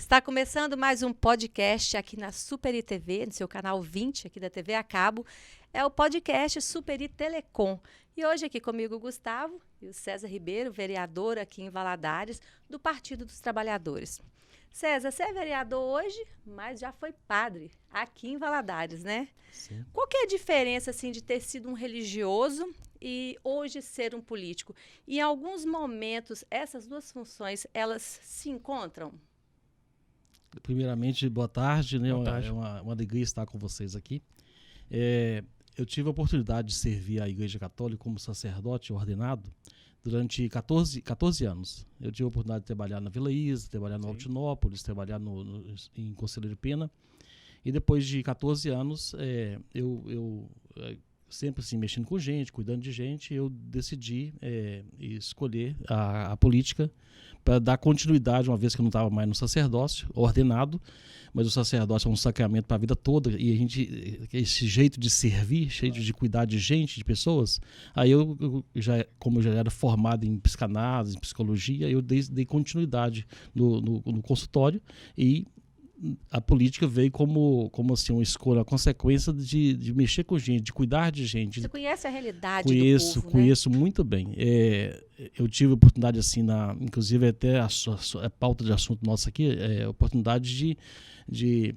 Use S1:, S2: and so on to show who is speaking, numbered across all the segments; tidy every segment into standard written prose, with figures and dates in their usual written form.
S1: Está começando mais um podcast aqui na Superi TV, no seu canal 20 aqui da TV a cabo. É o podcast Superi Telecom. E hoje aqui comigo o Gustavo e o César Ribeiro, vereador aqui em Valadares, do Partido dos Trabalhadores. César, você é vereador hoje, mas já foi padre aqui em Valadares, né?
S2: Sim.
S1: Qual que é a diferença assim, de ter sido um religioso e hoje ser um político? E em alguns momentos, essas duas funções, elas se encontram?
S2: Primeiramente, boa tarde, né?
S3: Boa tarde.
S2: É uma alegria estar com vocês aqui. Eu tive a oportunidade de servir a Igreja Católica como sacerdote ordenado durante 14 anos. Eu tive a oportunidade de trabalhar na Vila Isa, trabalhar no Altinópolis, trabalhar em Conselheiro Pena. E depois de 14 anos, eu sempre assim, mexendo com gente, cuidando de gente, eu decidi escolher a política para dar continuidade, uma vez que eu não estava mais no sacerdócio, ordenado, mas o sacerdócio é um sacramento para a vida toda, e a gente, esse jeito de servir, jeito de cuidar de gente, de pessoas, aí como eu já era formado em psicanálise, em psicologia, eu dei continuidade no consultório, e a política veio como assim, uma escolha, uma consequência de mexer com gente, de cuidar de gente.
S1: Você conhece a realidade
S2: Conheço,
S1: do povo,
S2: conheço muito bem. Eu tive a oportunidade, assim, inclusive até a pauta de assunto nossa aqui, a oportunidade de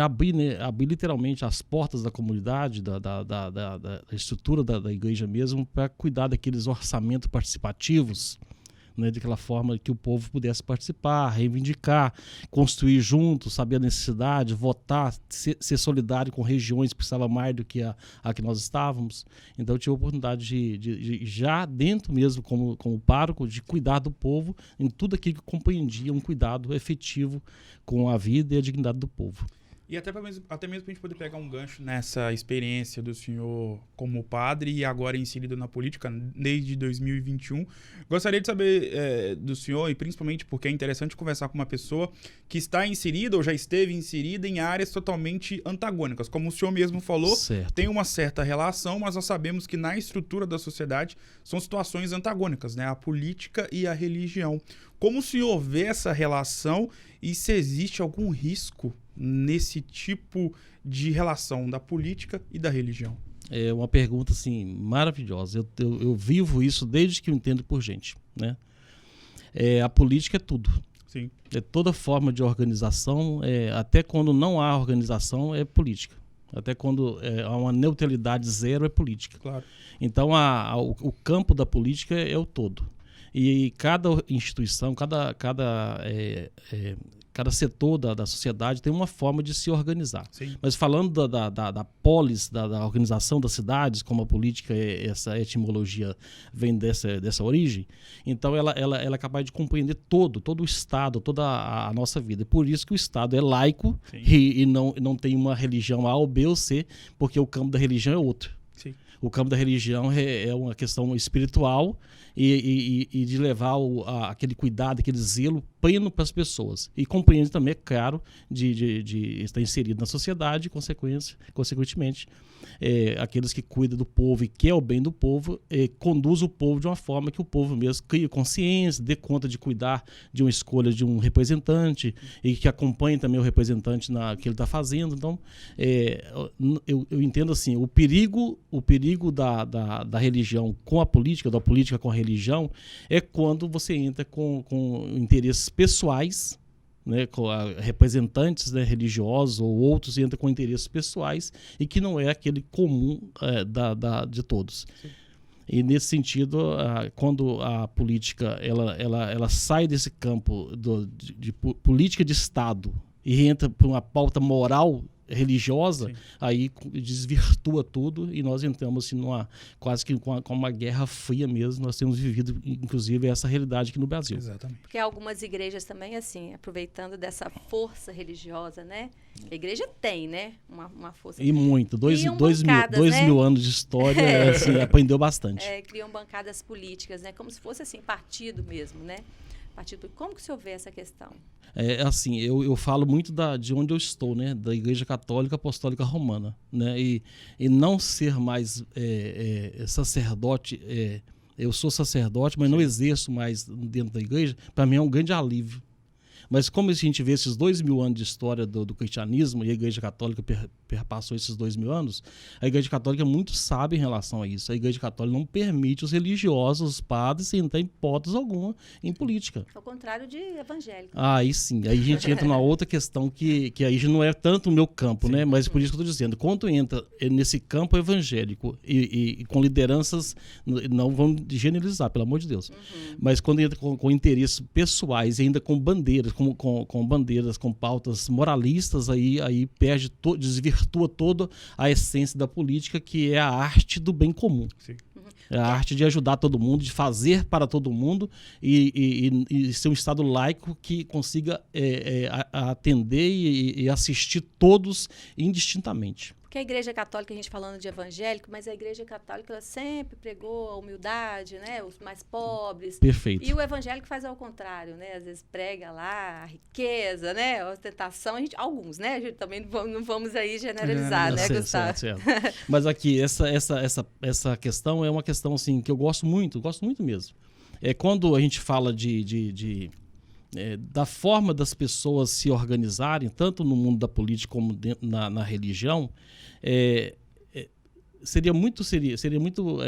S2: abrir, né, abrir literalmente as portas da comunidade, da estrutura da igreja mesmo, para cuidar daqueles orçamentos participativos, né, daquela forma que o povo pudesse participar, reivindicar, construir junto, saber a necessidade, votar, ser solidário com regiões que precisavam mais do que a que nós estávamos. Então eu tive a oportunidade de já dentro mesmo, como pároco, de cuidar do povo em tudo aquilo que compreendia um cuidado efetivo com a vida e a dignidade do povo.
S3: E até mesmo para a gente poder pegar um gancho nessa experiência do senhor como padre e agora inserido na política desde 2021, gostaria de saber do senhor, e principalmente porque é interessante conversar com uma pessoa que está inserida ou já esteve inserida em áreas totalmente antagônicas. Como o senhor mesmo falou,
S2: Certo.
S3: tem uma certa relação, mas nós sabemos que na estrutura da sociedade são situações antagônicas, né? A política e a religião. Como o senhor vê essa relação e se existe algum risco nesse tipo de relação da política e da religião?
S2: É uma pergunta assim, maravilhosa. Eu vivo isso desde que eu entendo por gente, né? A política é tudo.
S3: Sim.
S2: É toda forma de organização, até quando não há organização, é política. Até quando há uma neutralidade zero, é política.
S3: Claro.
S2: Então, o campo da política é o todo. E cada instituição, cada setor da sociedade tem uma forma de se organizar.
S3: Sim.
S2: Mas falando da polis, da organização das cidades, como a política, essa etimologia vem dessa origem, então ela é capaz de compreender todo o Estado, toda a nossa vida. E por isso que o Estado é laico e não tem uma religião A ou B ou C, porque o campo da religião é outro.
S3: Sim.
S2: O campo da religião é uma questão espiritual e de levar aquele cuidado, aquele zelo pleno para as pessoas. E compreende também, é claro, de estar inserido na sociedade, consequentemente, aqueles que cuidam do povo e querem o bem do povo, conduz o povo de uma forma que o povo mesmo crie consciência, dê conta de cuidar de uma escolha de um representante e que acompanhe também o representante que ele está fazendo. Então, eu entendo assim, o perigo da religião com a política, da política com a religião, é quando você entra com interesses pessoais, né, com representantes, né, religiosos ou outros, entram com interesses pessoais e que não é aquele comum de todos.
S3: Sim.
S2: E nesse sentido, quando a política ela sai desse campo de política de Estado e entra para uma pauta moral religiosa, sim, aí desvirtua tudo e nós entramos assim, quase que com uma guerra fria mesmo. Nós temos vivido, inclusive, essa realidade aqui no Brasil.
S3: Exatamente.
S1: Porque algumas igrejas também, assim, aproveitando dessa força religiosa, né? A igreja tem, né? Uma força.
S2: E muito. Dois
S1: né?
S2: mil anos de história, assim, aprendeu bastante.
S1: Criam bancadas políticas, né? Como se fosse, assim, partido mesmo, né? Como que o senhor vê essa questão?
S2: Assim, eu falo muito de onde eu estou, né? Da Igreja Católica Apostólica Romana, né? E não ser mais sacerdote, eu sou sacerdote, mas não exerço mais dentro da igreja, para mim é um grande alívio. Mas como a gente vê esses 2.000 anos de história do cristianismo, e a Igreja Católica perpassou esses 2.000 anos, a Igreja Católica é muito sábia em relação a isso. A Igreja Católica não permite os religiosos, os padres, entrar em hipótese alguma em política.
S1: Ao contrário de evangélico.
S2: Aí sim, aí a gente entra numa outra questão que aí já não é tanto o meu campo, né? Mas por isso que eu estou dizendo, quando entra nesse campo evangélico e com lideranças, não vamos generalizar, pelo amor de Deus, mas quando entra com interesses pessoais e ainda com bandeiras, com bandeiras, com pautas moralistas, aí perde, desvirtua toda a essência da política, que é a arte do bem comum.
S3: Sim.
S2: É a arte de ajudar todo mundo, de fazer para todo mundo e ser um Estado laico que consiga atender e assistir todos indistintamente.
S1: Porque a Igreja Católica, a gente falando de evangélico, mas a Igreja Católica ela sempre pregou a humildade, né? Os mais pobres.
S2: Perfeito.
S1: E o evangélico faz ao contrário, né? Às vezes prega lá a riqueza, né? A ostentação, alguns, né? A gente também não vamos aí generalizar, né, Gustavo?
S2: Certo. Mas aqui, essa questão é uma questão assim, que eu gosto muito mesmo. É quando a gente fala da forma das pessoas se organizarem, tanto no mundo da política como na religião, seria muito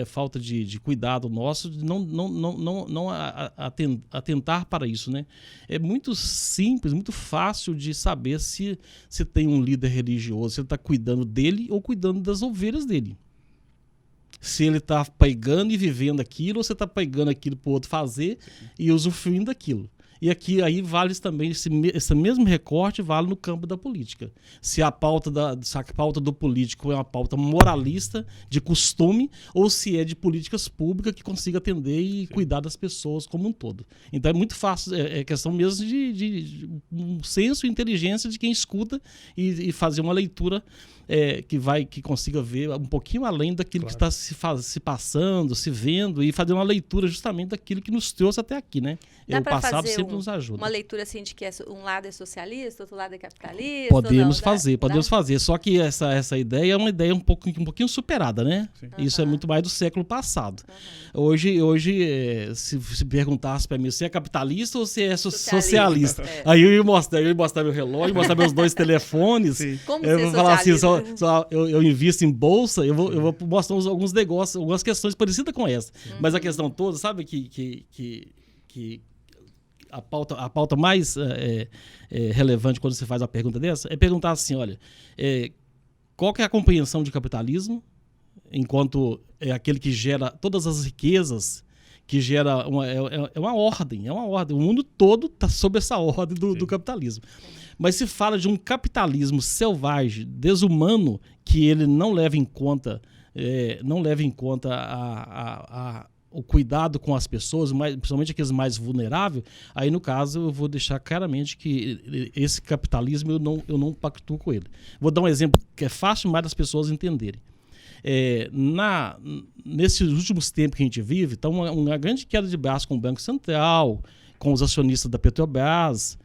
S2: falta de cuidado nosso de não atentar para isso, né? É muito simples, muito fácil de saber se tem um líder religioso, se ele está cuidando dele ou cuidando das ovelhas dele. Se ele está pegando e vivendo aquilo, ou se está pegando aquilo para o outro fazer e usufruindo daquilo. E aqui aí vale também, esse mesmo recorte vale no campo da política. Se a pauta do político é uma pauta moralista, de costume, ou se é de políticas públicas que consiga atender e cuidar das pessoas como um todo. Então é muito fácil, é questão mesmo de um senso e inteligência de quem escuta e fazer uma leitura que consiga ver um pouquinho além daquilo que está se passando, se vendo, e fazer uma leitura justamente daquilo que nos trouxe até aqui, né?
S1: Dá
S2: O passado
S1: fazer
S2: sempre nos ajuda.
S1: Uma leitura assim de que um lado é socialista, outro lado é capitalista?
S2: Podemos fazer. Só que essa ideia é uma ideia um pouquinho superada, né?
S3: Sim.
S2: Isso é muito mais do século passado. Hoje se perguntasse para mim se é capitalista ou se é socialista, aí eu ia mostrar meu relógio, mostrar meus 2 telefones.
S3: Sim.
S1: Como
S2: eu vou falar assim, eu invisto em bolsa, eu vou mostrar alguns negócios, algumas questões parecidas com essa. Mas a questão toda, sabe que a pauta mais relevante quando você faz uma pergunta dessa é perguntar assim, olha, qual que é a compreensão de capitalismo, enquanto é aquele que gera todas as riquezas, que gera uma ordem, o mundo todo está sob essa ordem do capitalismo. Mas se fala de um capitalismo selvagem, desumano, que ele não leva em conta o cuidado com as pessoas, principalmente aqueles mais vulneráveis, aí no caso eu vou deixar claramente que esse capitalismo eu não pactuo com ele. Vou dar um exemplo que é fácil mais das pessoas entenderem. Nesses últimos tempos que a gente vive, está uma grande queda de braço com o Banco Central, com os acionistas da Petrobras.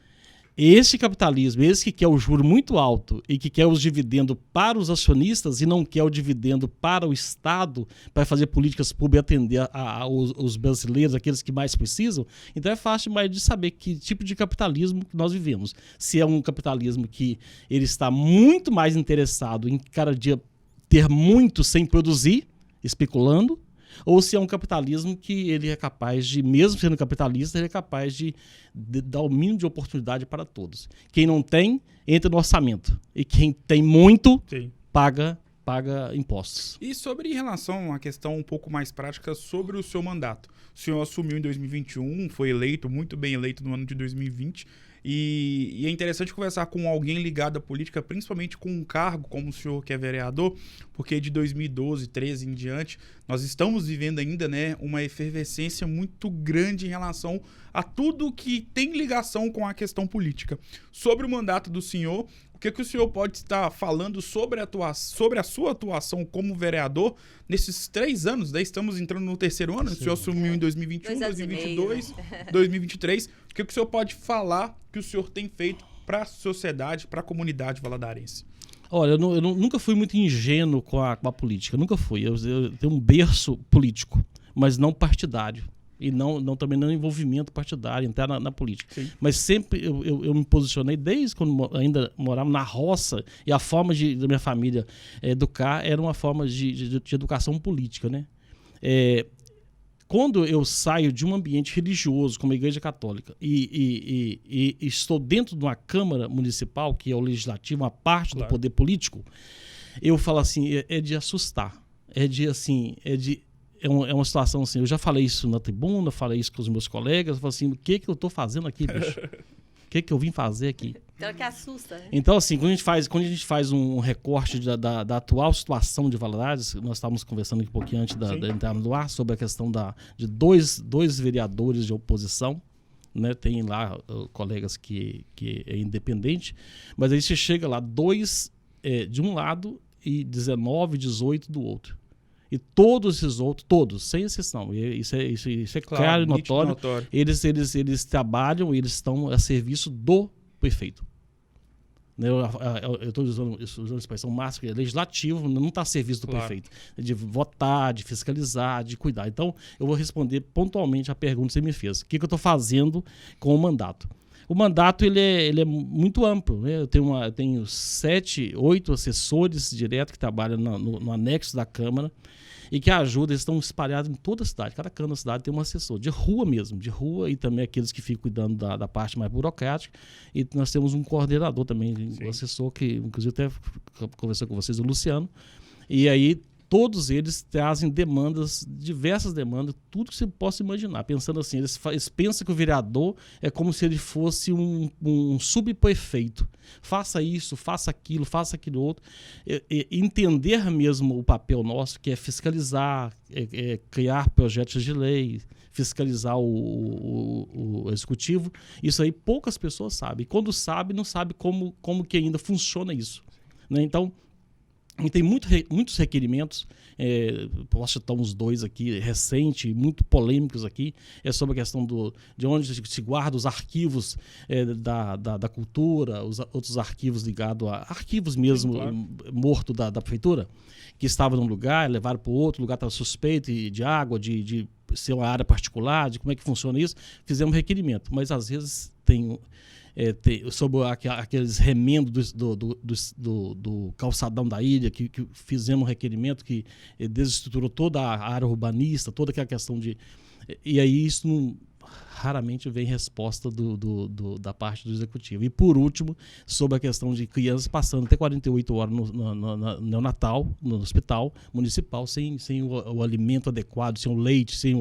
S2: Esse capitalismo, esse que quer o juro muito alto e que quer os dividendos para os acionistas e não quer o dividendo para o Estado, para fazer políticas públicas e atender os brasileiros, aqueles que mais precisam, então é fácil mais de saber que tipo de capitalismo que nós vivemos. Se é um capitalismo que ele está muito mais interessado em cada dia ter muito sem produzir, especulando, ou se é um capitalismo que ele é capaz de, mesmo sendo capitalista, ele é capaz de dar o mínimo de oportunidade para todos. Quem não tem, entra no orçamento. E quem tem muito, paga impostos.
S3: E sobre em relação à questão um pouco mais prática sobre o seu mandato. O senhor assumiu em 2021, foi eleito, muito bem eleito no ano de 2020, e é interessante conversar com alguém ligado à política, principalmente com um cargo como o senhor que é vereador, porque de 2012, 13 em diante, nós estamos vivendo ainda, né, uma efervescência muito grande em relação a tudo que tem ligação com a questão política. Sobre o mandato do senhor, o que o senhor pode estar falando sobre a sua atuação como vereador nesses 3 anos? Daí estamos entrando no 3º ano, o senhor assumiu em 2021, 2022, 2023. O que o senhor pode falar que o senhor tem feito para a sociedade, para a comunidade valadarense?
S2: Olha, eu nunca fui muito ingênuo com a política, nunca fui. Eu tenho um berço político, mas não partidário. E também não envolvimento partidário, entrar na política.
S3: Sim.
S2: Mas sempre eu me posicionei, desde quando ainda morava na roça, e a forma da minha família educar era uma forma de educação política, né? Quando eu saio de um ambiente religioso, como a Igreja Católica, e estou dentro de uma Câmara Municipal, que é o Legislativo, uma parte do poder político, eu falo assim, é de assustar. É uma situação assim, eu já falei isso na tribuna, falei isso com os meus colegas, eu falo assim, o que eu estou fazendo aqui, bicho? O que eu vim fazer aqui?
S1: Então que assusta, né?
S2: Então, assim, quando a gente faz um recorte da atual situação de Valadares, nós estávamos conversando aqui um pouquinho antes da entrada do ar, sobre a questão de dois vereadores de oposição, né? Tem lá colegas que é independente, mas aí você chega lá, 2 de um lado e 19, 18 do outro. E todos esses outros, sem exceção, isso é claro e notório. Eles trabalham, eles estão a serviço do prefeito. Eu estou usando a expressão máxima, legislativo, não está a serviço do prefeito. De votar, de fiscalizar, de cuidar. Então, eu vou responder pontualmente a pergunta que você me fez. O que eu estou fazendo com o mandato? O mandato ele é muito amplo, né? Eu tenho 7, 8 assessores diretos que trabalham no anexo da Câmara e que ajudam, eles estão espalhados em toda a cidade. Cada canto da cidade tem um assessor, de rua mesmo, e também aqueles que ficam cuidando da parte mais burocrática. E nós temos um coordenador também, um assessor que, inclusive, até conversou com vocês, o Luciano. E aí, todos eles trazem diversas demandas, tudo que você possa imaginar. Pensando assim, eles pensam que o vereador é como se ele fosse um subprefeito. Faça isso, faça aquilo outro. Entender mesmo o papel nosso, que é fiscalizar, criar projetos de lei, fiscalizar o executivo. Isso aí poucas pessoas sabem. E quando sabe, não sabe como que ainda funciona isso, né? Então, e tem muitos requerimentos, posso citar uns 2 aqui, recentes, muito polêmicos aqui, sobre a questão de onde se guarda os arquivos da cultura, os outros arquivos ligados a arquivos mesmo. Sim, claro. Morto da prefeitura, que estava num lugar, levaram para o outro, o lugar estava suspeito de água, de ser uma área particular, de como é que funciona isso. Fizemos requerimento, mas às vezes sobre aqueles remendos do calçadão da ilha, que fizemos um requerimento que desestruturou toda a área urbanista, toda aquela questão de... E aí isso raramente vem resposta da parte do executivo. E por último, sobre a questão de crianças passando até 48 horas no neonatal, no hospital municipal, sem o alimento adequado, sem o leite, sem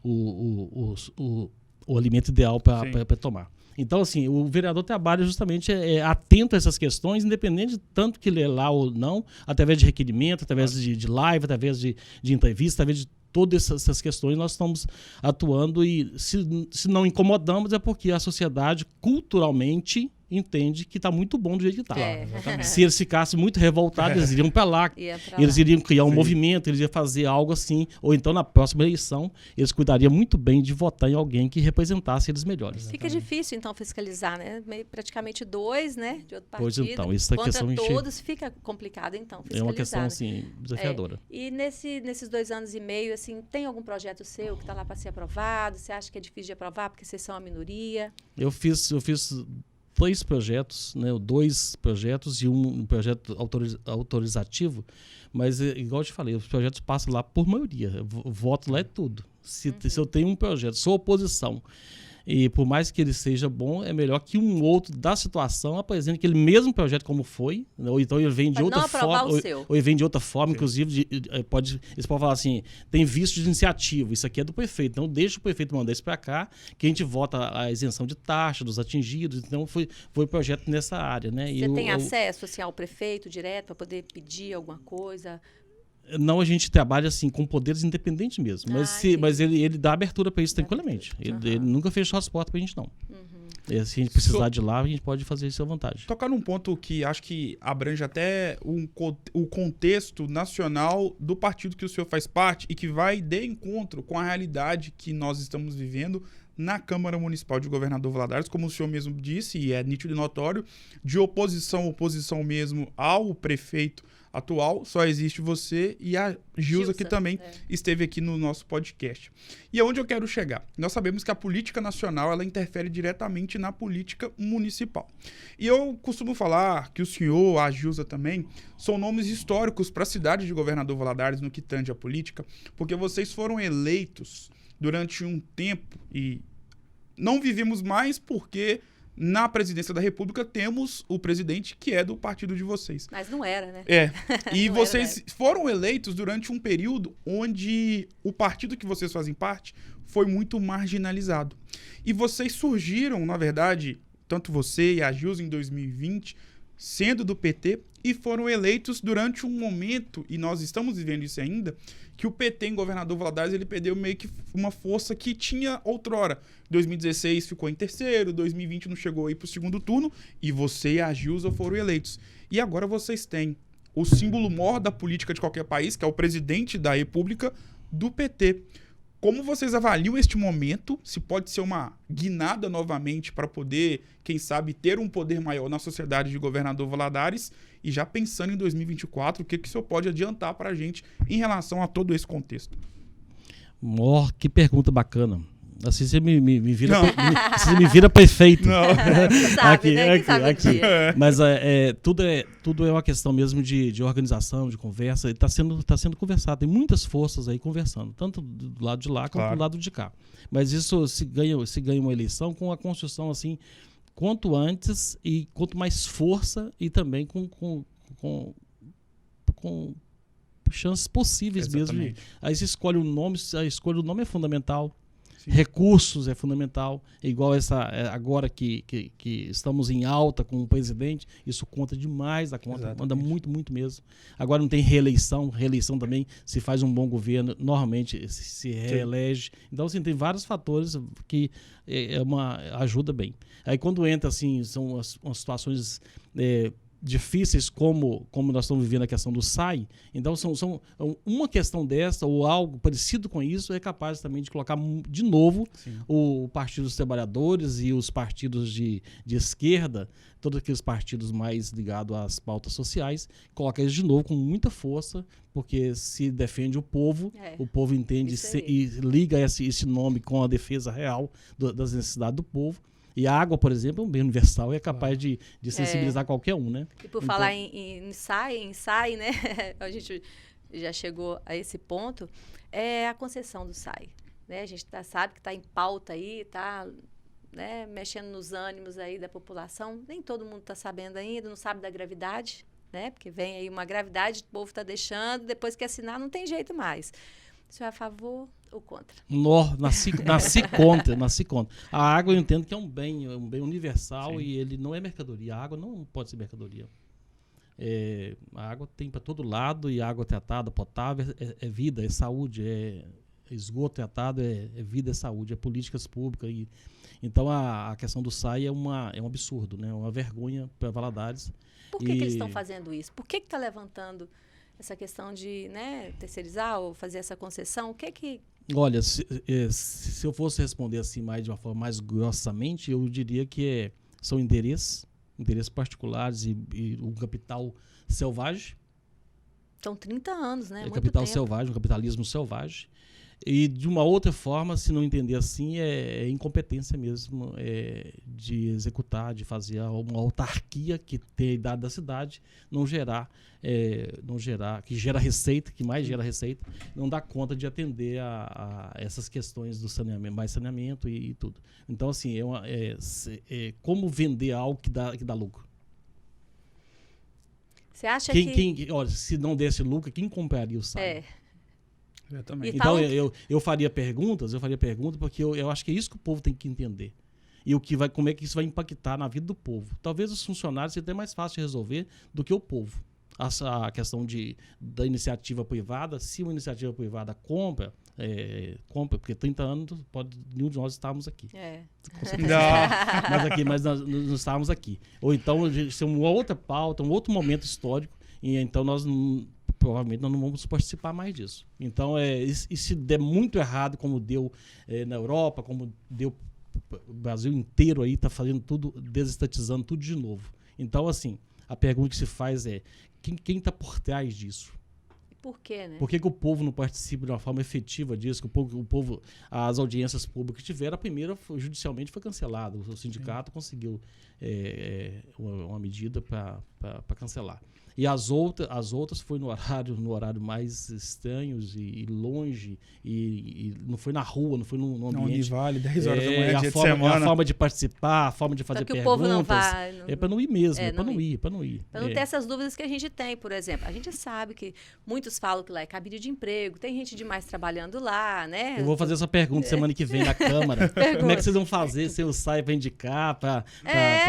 S2: o alimento ideal para tomar. Então, assim, o vereador trabalha justamente atento a essas questões, independente de tanto que ele é lá ou não, através de requerimento, através de live, através de entrevista, através de todas essas questões nós estamos atuando. E se não incomodamos é porque a sociedade culturalmente entende que está muito bom do jeito que está. Se eles ficassem muito revoltados, eles iriam para lá, eles iriam criar um movimento, eles iriam fazer algo assim, ou então na próxima eleição eles cuidariam muito bem de votar em alguém que representasse eles melhores.
S1: Fica difícil então fiscalizar, né? Praticamente 2, né, de outro partido.
S2: Pois então, isso é questão
S1: todos fica complicado então fiscalizar.
S2: É uma questão assim desafiadora.
S1: E nesses 2 anos e meio, assim, tem algum projeto seu que está lá para ser aprovado? Você acha que é difícil de aprovar porque vocês são a minoria?
S2: Eu fiz 2 projetos, né, 2 projetos e um projeto autorizativo, mas igual eu te falei, os projetos passam lá por maioria, o voto lá é tudo. Se eu tenho um projeto, sou oposição, e por mais que ele seja bom, é melhor que um outro da situação apresente aquele mesmo projeto como foi, né? Ou então ele vem de outra forma, ou ele vem de outra forma. Sim. Inclusive eles podem falar assim, tem visto de iniciativa, isso aqui é do prefeito, então deixa o prefeito mandar isso para cá, que a gente vota a isenção de taxa dos atingidos. Então foi projeto nessa área, né?
S1: Você tem acesso assim, ao prefeito direto para poder pedir alguma coisa?
S2: Não, a gente trabalha assim com poderes independentes mesmo, mas ele dá abertura para isso tranquilamente. Ele nunca fechou as portas para a gente, não. E se a gente precisar de lá, a gente pode fazer isso à vontade.
S3: Tocar num ponto que acho que abrange até o contexto nacional do partido que o senhor faz parte e que vai de encontro com a realidade que nós estamos vivendo na Câmara Municipal de Governador Valadares, como o senhor mesmo disse, e é nítido e notório, de oposição mesmo ao prefeito atual, só existe você e a Gilza, que também esteve aqui no nosso podcast. E é onde eu quero chegar. Nós sabemos que a política nacional, ela interfere diretamente na política municipal. E eu costumo falar que o senhor, a Gilza também, são nomes históricos para a cidade de Governador Valadares no que tange a política, porque vocês foram eleitos durante um tempo e não vivemos mais porque na presidência da República temos o presidente que é do partido de vocês.
S1: Mas não era, né?
S3: E vocês foram eleitos durante um período onde o partido que vocês fazem parte foi muito marginalizado. E vocês surgiram, na verdade, tanto você e a Gilza em 2020, sendo do PT, e foram eleitos durante um momento, e nós estamos vivendo isso ainda, que o PT em Governador Valadares, ele perdeu meio que uma força que tinha outrora. 2016 ficou em terceiro, 2020 não chegou aí para o segundo turno, e você e a Gilza foram eleitos. E agora vocês têm o símbolo maior da política de qualquer país, que é o presidente da República, do PT. Como vocês avaliam este momento? Se pode ser uma guinada novamente para poder, quem sabe, ter um poder maior na sociedade de Governador Valadares? E já pensando em 2024, o que o senhor pode adiantar para a gente em relação a todo esse contexto?
S2: Que pergunta bacana. Assim você me vira, você me vira perfeito.
S3: Não.
S1: Sabe, né? Quem sabe
S2: aqui. Mas tudo é uma questão mesmo de organização, de conversa. Está sendo conversado. Tem muitas forças aí conversando, tanto do lado de lá quanto do lado de cá. Mas isso se ganha uma eleição com a construção assim, quanto antes e quanto mais força e também com chances possíveis. Exatamente. Mesmo. Aí você escolhe o nome, a escolha do nome é fundamental. Sim. Recursos é fundamental, igual agora que estamos em alta com o presidente, isso conta demais, anda muito, muito mesmo. Agora não tem reeleição também, se faz um bom governo, normalmente se reelege. Sim. Então, assim, tem vários fatores que ajuda bem. Aí quando entra, assim, são umas situações difíceis como nós estamos vivendo a questão do SAI, então são uma questão dessa ou algo parecido com isso é capaz também de colocar de novo o Partido dos Trabalhadores e os partidos de esquerda, todos aqueles partidos mais ligados às pautas sociais, coloca eles de novo com muita força, porque se defende o povo entende e liga esse nome com a defesa real das necessidades do povo. E a água, por exemplo, é um bem universal e é capaz de sensibilizar qualquer um, né?
S1: E por falar em SAI, né? A gente já chegou a esse ponto, é a concessão do SAI. Né? A gente sabe que está em pauta aí, está mexendo nos ânimos aí da população. Nem todo mundo está sabendo ainda, não sabe da gravidade, né? Porque vem aí uma gravidade, o povo está deixando, depois que assinar não tem jeito mais. O senhor é a favor ou contra?
S2: Nasci contra. A água eu entendo que é um bem universal. Sim. E ele não é mercadoria. A água não pode ser mercadoria. A água tem para todo lado e a água tratada, potável, é vida, é saúde, é esgoto tratado, é vida, é saúde, é políticas públicas. Então a questão do SAI é um absurdo, né? Uma vergonha para Valadares.
S1: Por que eles estão fazendo isso? Por que está levantando essa questão de terceirizar ou fazer essa concessão? O que
S2: Olha, se eu fosse responder assim de uma forma mais grossamente, eu diria que são interesses particulares e um capital selvagem.
S1: São 30 anos, né?
S2: É capital selvagem, um capitalismo selvagem. E de uma outra forma, se não entender assim, é incompetência mesmo de executar, de fazer uma autarquia que tem a idade da cidade, que gera receita, que mais gera receita, não dá conta de atender a essas questões do saneamento, mais saneamento e tudo. Então, assim, como vender algo que dá lucro.
S1: Você acha
S2: olha, se não desse lucro, quem compraria o SAI?
S3: Então,
S2: eu faria perguntas porque eu acho que é isso que o povo tem que entender. E como é que isso vai impactar na vida do povo. Talvez os funcionários seja até mais fácil de resolver do que o povo. A questão da iniciativa privada, se uma iniciativa privada compra, porque 30 anos nenhum de nós estávamos aqui. Mas nós não estávamos aqui. Ou então, isso é uma outra pauta, um outro momento histórico, e então provavelmente nós não vamos participar mais disso. Então, e se der muito errado, como deu na Europa, como deu o Brasil inteiro aí, está fazendo tudo, desestatizando tudo de novo. Então, assim, a pergunta que se faz é, quem está por trás disso?
S1: Por quê, né?
S2: Por que o povo não participa de uma forma efetiva disso? Que o povo, as audiências públicas que tiveram, a primeira judicialmente foi cancelada. O sindicato conseguiu uma medida para cancelar. E as outras foi no horário mais estranho e longe, e não foi na rua, não foi no ambiente.
S3: Na Univale, 10 horas da manhã, dia de
S2: A
S3: semana.
S2: forma de participar, a forma de fazer perguntas.
S1: O povo não vai.
S2: É para não ir mesmo, para não ir.
S1: Para não ter essas dúvidas que a gente tem, por exemplo. A gente sabe que muitos falam que lá é cabide de emprego, tem gente demais trabalhando lá, né?
S2: Eu vou fazer essa pergunta semana que vem na Câmara. Como é que vocês vão fazer se eu sair para indicar, para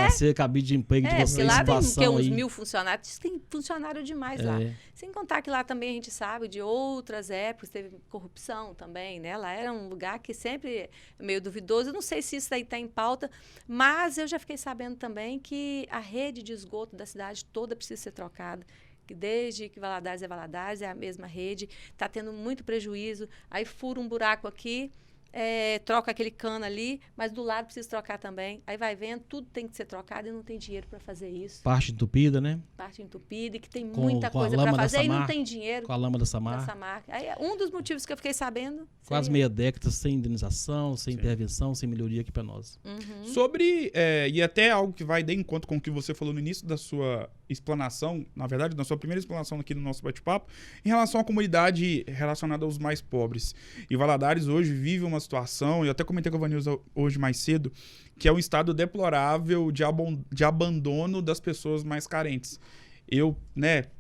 S2: ser cabide de emprego de vocês?
S1: Lá tem uns
S2: aí.
S1: 1000 funcionários, tem funcionário demais lá. Sem contar que lá também a gente sabe de outras épocas, teve corrupção também, né? Lá era um lugar que sempre é meio duvidoso. Eu não sei se isso aí está em pauta, mas eu já fiquei sabendo também que a rede de esgoto da cidade toda precisa ser trocada. Que desde que Valadares é a mesma rede, está tendo muito prejuízo. Aí fura um buraco aqui, troca aquele cano ali, mas do lado precisa trocar também. Aí vai vendo, tudo tem que ser trocado e não tem dinheiro para fazer isso.
S2: Parte entupida, né?
S1: Parte entupida e que tem muita coisa para fazer e não tem dinheiro.
S2: Com a lama da Samar.
S1: Aí um dos motivos que eu fiquei sabendo.
S2: Quase meia década sem indenização, sem intervenção, sem melhoria aqui para nós.
S3: Sobre, e até algo que vai de encontro com o que você falou no início da sua explanação, na verdade, na sua primeira explanação aqui no nosso bate-papo, em relação à comunidade relacionada aos mais pobres. E Valadares hoje vive uma situação, eu até comentei com a Vanilza hoje mais cedo, que é um estado deplorável de abandono das pessoas mais carentes. Eu,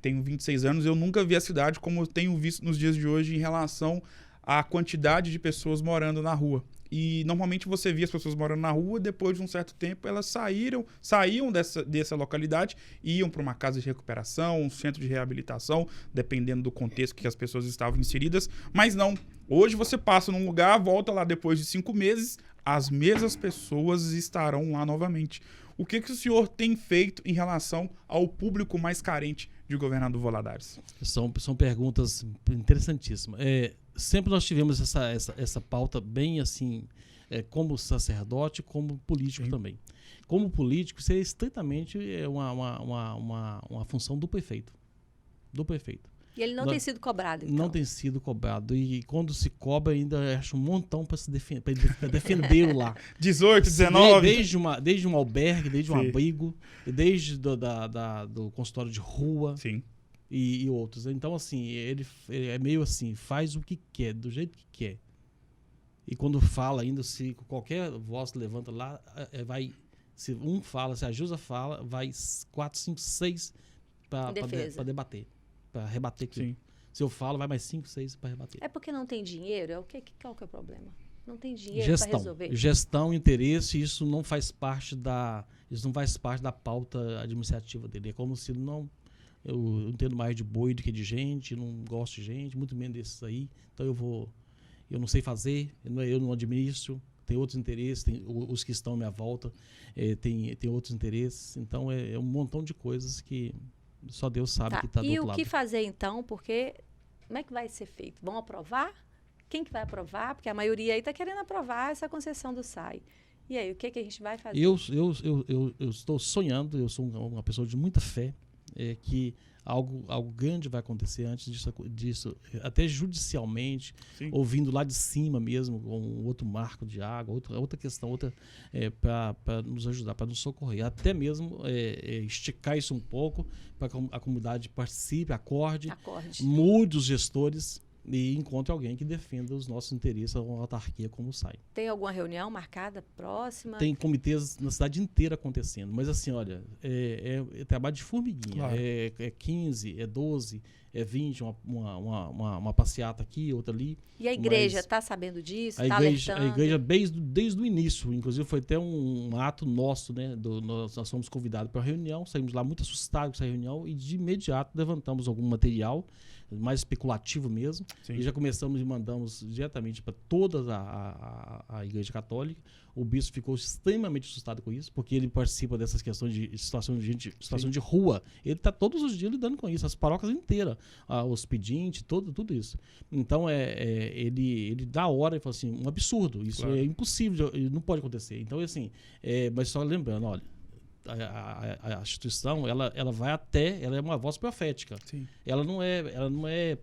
S3: tenho 26 anos, eu nunca vi a cidade como eu tenho visto nos dias de hoje em relação à quantidade de pessoas morando na rua. E normalmente você via as pessoas morando na rua, depois de um certo tempo elas saíam dessa localidade e iam para uma casa de recuperação, um centro de reabilitação, dependendo do contexto que as pessoas estavam inseridas. Mas não, hoje você passa num lugar, volta lá depois de 5 meses, as mesmas pessoas estarão lá novamente. O que o senhor tem feito em relação ao público mais carente de Governador Valadares?
S2: São perguntas interessantíssimas. Sempre nós tivemos essa pauta bem assim, como sacerdote, como político também. Como político, isso é estritamente uma função do prefeito.
S1: E ele não tem sido cobrado, então.
S2: Não tem sido cobrado. E quando se cobra, ainda acha um montão para defendê-lo lá.
S3: 18, 19.
S2: Desde um albergue, desde um abrigo, desde do consultório de rua.
S3: Sim.
S2: E outros. Então, assim, ele é meio assim, faz o que quer, do jeito que quer. E quando fala ainda, se qualquer voz levanta lá, vai... Se um fala, se a Jusa fala, vai 4, 5, 6 para debater. Para rebater aquilo. Sim. Se eu falo, vai mais 5, 6 para rebater.
S1: É porque não tem dinheiro? Qual que é o problema? Não tem dinheiro para resolver.
S2: Gestão, interesse, isso não faz parte da pauta administrativa dele. É como se eu entendo mais de boi do que de gente, não gosto de gente, muito menos desses aí. Então eu não sei fazer, eu não administro, tem outros interesses, tem os que estão à minha volta, tem outros interesses. Então é um montão de coisas que só Deus sabe que está do outro lado.
S1: E o que fazer então? Porque como é que vai ser feito? Vão aprovar? Quem que vai aprovar? Porque a maioria aí está querendo aprovar essa concessão do SAI. E aí, o que a gente vai fazer?
S2: Eu estou sonhando, eu sou uma pessoa de muita fé, que algo grande vai acontecer antes disso, até judicialmente. Sim. Ouvindo lá de cima mesmo, com outro marco de água, outra questão, para nos ajudar, para nos socorrer. Até mesmo esticar isso um pouco, para que a comunidade participe, acorde. Mude os gestores e encontre alguém que defenda os nossos interesses, uma autarquia como o SAI.
S1: Tem alguma reunião marcada próxima?
S2: Tem comitês na cidade inteira acontecendo, mas assim, olha, é trabalho de formiguinha, claro. É 15, é 12, é 20, uma passeata aqui, outra ali.
S1: E a igreja está sabendo disso?
S2: A igreja desde o início, inclusive foi até um ato nosso, né? Nós fomos convidados para a reunião, saímos lá muito assustados com essa reunião e de imediato levantamos algum material, mais especulativo mesmo. Sim. E já começamos e mandamos diretamente para toda a Igreja Católica. O bispo ficou extremamente assustado com isso, porque ele participa dessas questões de situação de rua. Ele está todos os dias lidando com isso, as paróquias inteiras, os pedintes, tudo isso. Então, ele dá hora e fala assim, um absurdo, isso claro. É impossível, não pode acontecer. Então, assim, mas só lembrando, olha, a instituição, ela vai até, ela é uma voz profética.
S3: Sim.
S2: Ela não é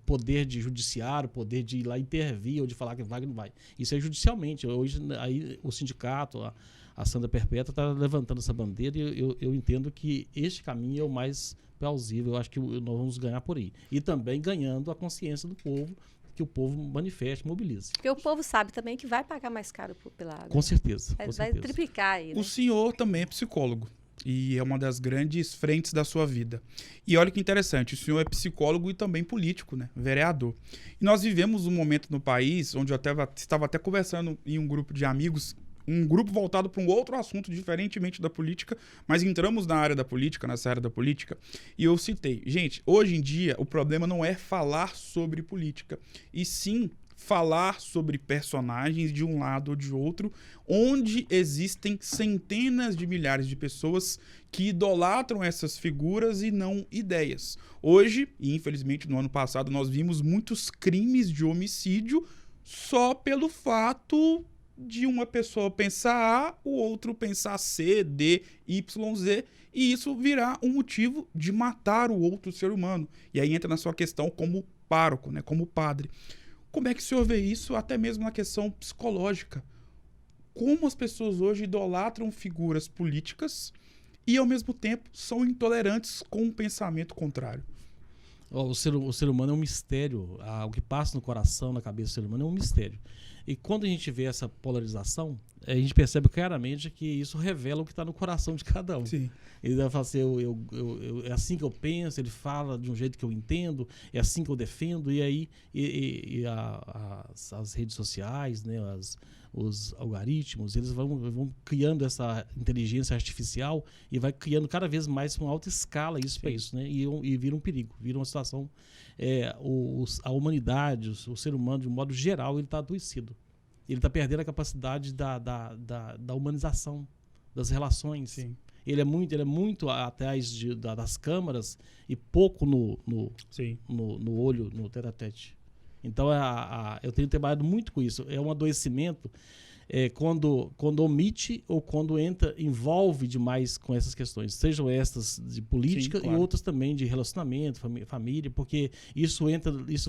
S2: poder de judiciário, poder de ir lá intervir ou de falar que vai ou não vai. Isso é judicialmente. Hoje aí, o sindicato, a Santa Perpétua está levantando essa bandeira e eu entendo que este caminho é o mais plausível. Eu acho que nós vamos ganhar por aí. E também ganhando a consciência do povo, que o povo manifeste, mobilize.
S1: Porque o povo sabe também que vai pagar mais caro pela água.
S2: Com certeza.
S1: Vai triplicar aí, né?
S3: O senhor também é psicólogo e é uma das grandes frentes da sua vida. E olha que interessante, o senhor é psicólogo e também político, né? Vereador. E nós vivemos um momento no país onde eu estava até conversando em um grupo de amigos, um grupo voltado para um outro assunto, diferentemente da política, mas entramos na área da política, nessa área da política, e eu citei, gente, hoje em dia o problema não é falar sobre política, e sim falar sobre personagens de um lado ou de outro, onde existem centenas de milhares de pessoas que idolatram essas figuras e não ideias. Hoje, e infelizmente no ano passado, nós vimos muitos crimes de homicídio só pelo fato de uma pessoa pensar A, o outro pensar C, D, Y, Z, e isso virá um motivo de matar o outro ser humano. E aí entra na sua questão como pároco, né, como padre. Como é que o senhor vê isso até mesmo na questão psicológica? Como as pessoas hoje idolatram figuras políticas e, ao mesmo tempo, são intolerantes com um pensamento contrário?
S2: O ser humano é um mistério. O que passa no coração, na cabeça do ser humano é um mistério. E quando a gente vê essa polarização, a gente percebe claramente que isso revela o que está no coração de cada um.
S3: Sim.
S2: Ele vai falar assim, é assim que eu penso, ele fala de um jeito que eu entendo, é assim que eu defendo, e aí as redes sociais, né, os algoritmos, eles vão criando essa inteligência artificial e vai criando cada vez mais uma alta escala isso para isso, né? E vira um perigo, vira uma situação. A humanidade, o ser humano, de um modo geral, ele está adoecido. Ele está perdendo a capacidade da humanização, das relações.
S3: Sim.
S2: Ele é muito atrás das câmaras e pouco no olho, no tete-a-tete. Então, eu tenho trabalhado muito com isso. É um adoecimento quando omite ou quando envolve demais com essas questões. Sejam estas de política. Sim, claro. E outras também de relacionamento, família, porque isso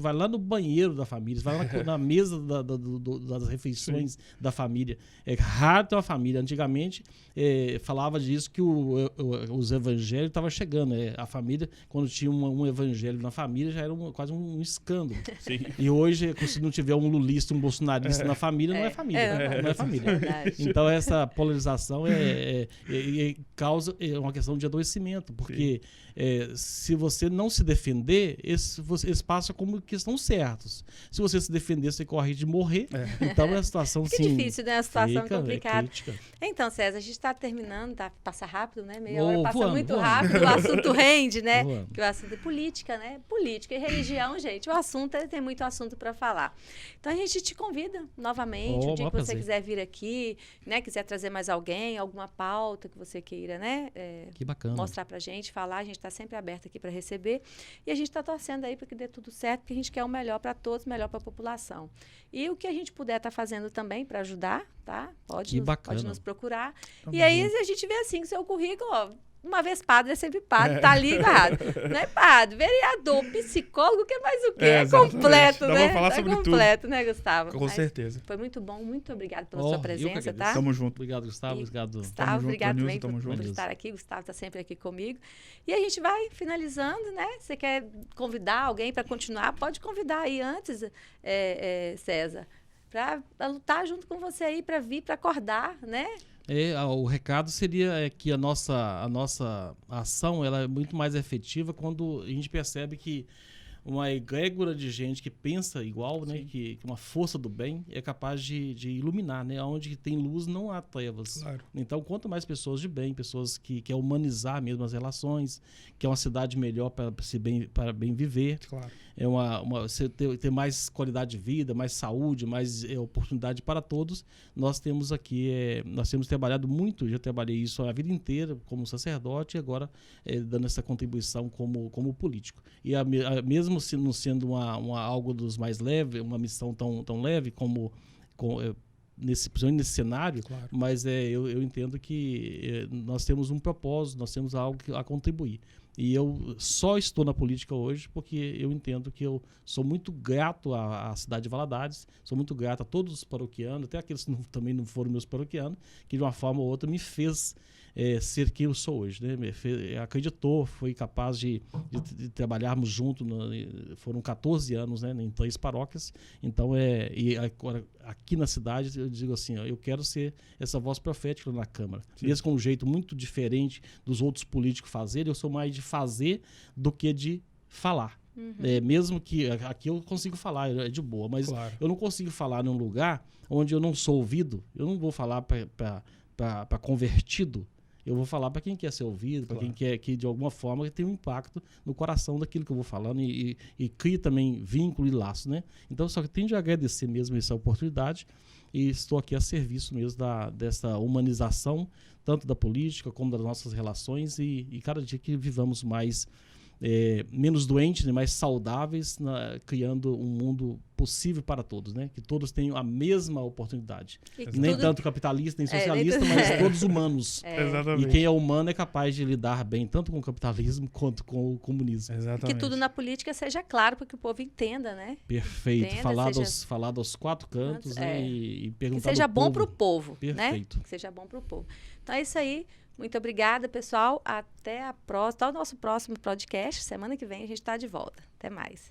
S2: vai lá no banheiro da família, isso vai lá na mesa das refeições. Sim. Da família. É raro ter uma família. Antigamente, falava disso que os evangélicos estavam chegando. A família, quando tinha um evangelho na família, já era quase um escândalo. Sim. E hoje, se não tiver um lulista, um bolsonarista na família, não é família. Não é família. Então, essa polarização causa uma questão de adoecimento, porque se você não se defender, eles passam como que estão certos. Se você se defender, você corre de morrer. Então, é uma situação
S1: Fica difícil, né? A situação complicada.
S2: Crítica.
S1: Então, César, a gente está terminando, passa rápido, né? Meia hora passa muito rápido, o assunto rende, né? Que o assunto é política, né? Política e religião, gente. O assunto tem muito assunto para falar. Então, a gente te convida novamente, o dia que você quiser vir aqui, né? Quiser trazer mais alguém, alguma pauta que você queira, né?
S2: Que bacana.
S1: Mostrar pra gente, falar, a gente está sempre aberto aqui para receber. E a gente está torcendo aí para que dê tudo certo, porque a gente quer o melhor para todos, o melhor para a população. E o que a gente puder estar fazendo também para ajudar, tá? Pode nos procurar. E aí a gente vê assim, que seu currículo, ó, uma vez padre, é sempre padre, tá ali errado. Não é padre, vereador, psicólogo, que mais o quê? É completo, né?
S3: Falar sobre
S1: completo,
S3: tudo.
S1: Né, Gustavo?
S3: Com certeza.
S1: Foi muito bom, muito obrigado pela sua presença, tá?
S3: Tamo junto.
S2: Obrigado, Gustavo. Obrigado.
S1: Gustavo, obrigado também por estar aqui. Gustavo está sempre aqui comigo. E a gente vai finalizando, né? Você quer convidar alguém para continuar? Pode convidar aí antes, César, para lutar junto com você aí, para vir, para acordar, né?
S2: O recado seria que a nossa ação ela é muito mais efetiva quando a gente percebe que uma egrégora de gente que pensa igual, né, que uma força do bem é capaz de iluminar, né? Onde tem luz não há trevas.
S3: Claro.
S2: Então, quanto mais pessoas de bem, pessoas que querem humanizar mesmo as relações, que é uma cidade melhor para bem viver,
S3: claro.
S2: Você ter mais qualidade de vida, mais saúde, mais oportunidade para todos. Nós temos trabalhado muito, já trabalhei isso a vida inteira como sacerdote e agora dando essa contribuição como político. E mesmo não sendo algo dos mais leves, uma missão tão leve como principalmente nesse cenário,
S3: Claro.
S2: mas eu entendo que nós temos um propósito, nós temos algo a contribuir. E eu só estou na política hoje porque eu entendo que eu sou muito grato à cidade de Valadares, sou muito grato a todos os paroquianos, até aqueles que também não foram meus paroquianos, que de uma forma ou outra me fez ser quem eu sou hoje, né? Acreditou, foi capaz de trabalharmos juntos, foram 14 anos, né, em 3 paróquias, então e agora, aqui na cidade eu digo assim, ó, eu quero ser essa voz profética na Câmara,
S3: Sim.
S2: mesmo com um jeito muito diferente dos outros políticos fazerem, eu sou mais de fazer do que de falar. Mesmo que aqui eu consigo falar, é de boa, mas
S3: Claro.
S2: eu não consigo falar num lugar onde eu não sou ouvido, eu não vou falar para convertido, eu vou falar para quem quer ser ouvido, para
S3: Claro.
S2: quem quer que de alguma forma tem um impacto no coração daquilo que eu vou falando e cria também vínculo e laço, né? Então só que tenho de agradecer mesmo essa oportunidade e estou aqui a serviço mesmo dessa humanização, tanto da política como das nossas relações e cada dia que vivamos mais menos doentes, né, mais saudáveis, criando um mundo possível para todos, né? Que todos tenham a mesma oportunidade.
S1: E
S2: Nem
S1: tudo-
S2: tanto capitalista, nem socialista,
S1: nem-
S2: mas todos humanos.
S3: Exatamente.
S2: E quem é humano é capaz de lidar bem tanto com o capitalismo quanto com o comunismo.
S3: Exatamente.
S1: Que tudo na política seja claro para que o povo entenda, né?
S2: Perfeito.
S1: Entenda,
S2: Falado aos 4 cantos, né? E
S1: Que
S2: perguntar
S1: seja
S2: do
S1: bom
S2: povo.
S1: para o povo, né?
S2: Perfeito.
S1: Que seja bom para o povo. Então é isso aí. Muito obrigada, pessoal. Até o nosso próximo podcast. Semana que vem a gente está de volta. Até mais.